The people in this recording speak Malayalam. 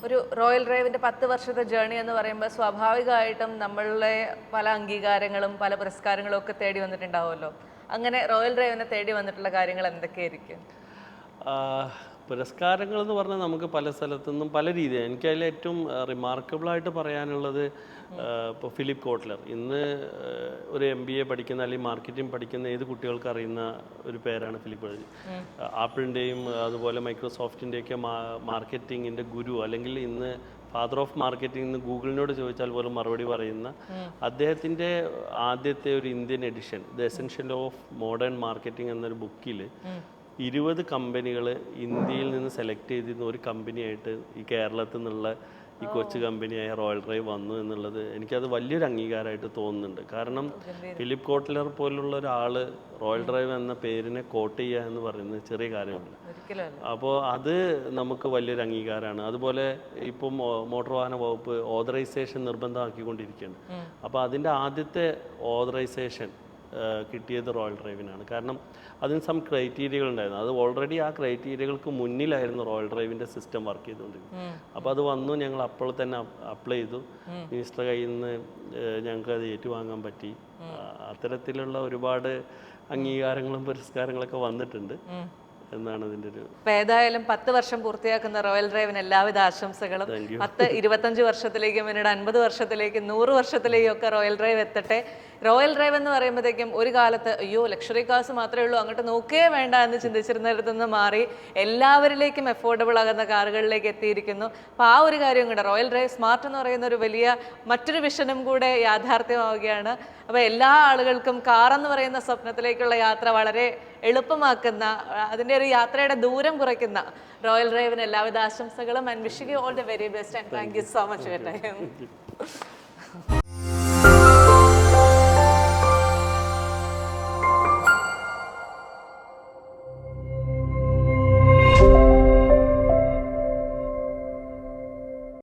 ഒരു റോയൽ ഡ്രൈവിന്റെ 10 വർഷത്തെ ജേർണി എന്ന് പറയുമ്പോൾ സ്വാഭാവികമായിട്ടും നമ്മളുടെ പല അംഗീകാരങ്ങളും പല പുരസ്കാരങ്ങളും ഒക്കെ തേടി വന്നിട്ടുണ്ടാവുമല്ലോ. അങ്ങനെ റോയൽ ഡ്രൈവിനെ തേടി വന്നിട്ടുള്ള കാര്യങ്ങൾ എന്തൊക്കെയായിരിക്കും? പുരസ്കാരങ്ങൾ എന്ന് പറഞ്ഞാൽ നമുക്ക് പല സ്ഥലത്തു നിന്നും പല രീതിയാണ്. എനിക്കതിൽ ഏറ്റവും റിമാർക്കബിളായിട്ട് പറയാനുള്ളത് ഇപ്പോൾ ഫിലിപ്പ് കോട്ട്ലർ. ഇന്ന് ഒരു MBA പഠിക്കുന്ന അല്ലെങ്കിൽ മാർക്കറ്റിംഗ് പഠിക്കുന്ന ഏത് കുട്ടികൾക്ക് അറിയുന്ന ഒരു പേരാണ് ഫിലിപ്പ്. ആപ്പിളിൻ്റെയും അതുപോലെ മൈക്രോസോഫ്റ്റിൻ്റെയൊക്കെ മാർക്കറ്റിങ്ങിൻ്റെ ഗുരു, അല്ലെങ്കിൽ ഇന്ന് ഫാദർ ഓഫ് മാർക്കറ്റിംഗ് എന്ന് ഗൂഗിളിനോട് ചോദിച്ചാൽ പോലും മറുപടി പറയുന്ന അദ്ദേഹത്തിൻ്റെ ആദ്യത്തെ ഒരു Indian edition the essential of modern marketing എന്നൊരു ബുക്കിൽ 20 കമ്പനികൾ ഇന്ത്യയിൽ നിന്ന് സെലക്ട് ചെയ്തിരുന്ന ഒരു കമ്പനിയായിട്ട് ഈ കേരളത്തിൽ നിന്നുള്ള ഈ കൊച്ചു കമ്പനിയായ റോയൽ ഡ്രൈവ് വന്നു എന്നുള്ളത് എനിക്കത് വലിയൊരു അംഗീകാരമായിട്ട് തോന്നുന്നുണ്ട്. കാരണം ഫിലിപ്പ് കോട്ട്ലർ പോലുള്ള ഒരാൾ റോയൽ ഡ്രൈവ് എന്ന പേരിനെ കോട്ട് ചെയ്യുക എന്ന് പറയുന്നത് ചെറിയ കാര്യമല്ല. അപ്പോൾ അത് നമുക്ക് വലിയൊരു അംഗീകാരമാണ്. അതുപോലെ ഇപ്പം മോട്ടോർ വാഹന വകുപ്പ് ഓതറൈസേഷൻ നിർബന്ധമാക്കിക്കൊണ്ടിരിക്കുകയാണ്. അപ്പോൾ അതിൻ്റെ ആദ്യത്തെ ഓതറൈസേഷൻ കിട്ടിയത് റോയൽ ഡ്രൈവിനാണ്. കാരണം അതിന് സം ക്രൈറ്റീരിയകൾ ഉണ്ടായിരുന്നു. അത് ഓൾറെഡി ആ ക്രൈറ്റീരിയകൾക്ക് മുന്നിലായിരുന്നു റോയൽ ഡ്രൈവിൻ്റെ സിസ്റ്റം വർക്ക് ചെയ്തുകൊണ്ടിരുന്നത്. അപ്പോൾ അത് വന്നു, ഞങ്ങൾ അപ്പോൾ തന്നെ അപ്ലൈ ചെയ്തു. മിനിസ്റ്റർ കയ്യിൽ നിന്ന് ഞങ്ങൾക്ക് അത് ഏറ്റുവാങ്ങാൻ പറ്റി. അത്തരത്തിലുള്ള ഒരുപാട് അംഗീകാരങ്ങളും പുരസ്കാരങ്ങളൊക്കെ വന്നിട്ടുണ്ട് എന്നാണ് ഇതിൻ്റെ ഒരു. ഏതായാലും 10 വർഷം പൂർത്തിയാക്കുന്ന റോയൽ ഡ്രൈവിന് എല്ലാവിധ ആശംസകളും. 10-25 വർഷത്തിലേക്കും പിന്നീട് 50 വർഷത്തിലേക്കും 100 വർഷത്തിലേക്കും ഒക്കെ റോയൽ ഡ്രൈവ് എത്തട്ടെ. റോയൽ ഡ്രൈവ് എന്ന് പറയുമ്പോഴത്തേക്കും ഒരു കാലത്ത് അയ്യോ ലക്ഷറി കാർസ് മാത്രമേ ഉള്ളൂ, അങ്ങോട്ട് നോക്കേ വേണ്ട എന്ന് ചിന്തിച്ചിരുന്നിടത്തു നിന്ന് മാറി എല്ലാവരിലേക്കും എഫോർഡബിൾ ആകുന്ന കാറുകളിലേക്ക് എത്തിയിരിക്കുന്നു. അപ്പോൾ ആ ഒരു കാര്യം കൂടെ റോയൽ ഡ്രൈവ് സ്മാർട്ട് എന്ന് പറയുന്ന ഒരു വലിയ മറ്റൊരു വിഷനും കൂടെ യാഥാർത്ഥ്യമാവുകയാണ്. അപ്പോൾ എല്ലാ ആളുകൾക്കും കാർ എന്ന് പറയുന്ന സ്വപ്നത്തിലേക്കുള്ള യാത്ര വളരെ എളുപ്പമാക്കുന്ന, അതിൻ്റെ ഒരു യാത്രയുടെ ദൂരം കുറയ്ക്കുന്ന റോയൽ ഡ്രൈവിന് എല്ലാവിധ ആശംസകളും. And wishing you all the very best and thank you so much for your time.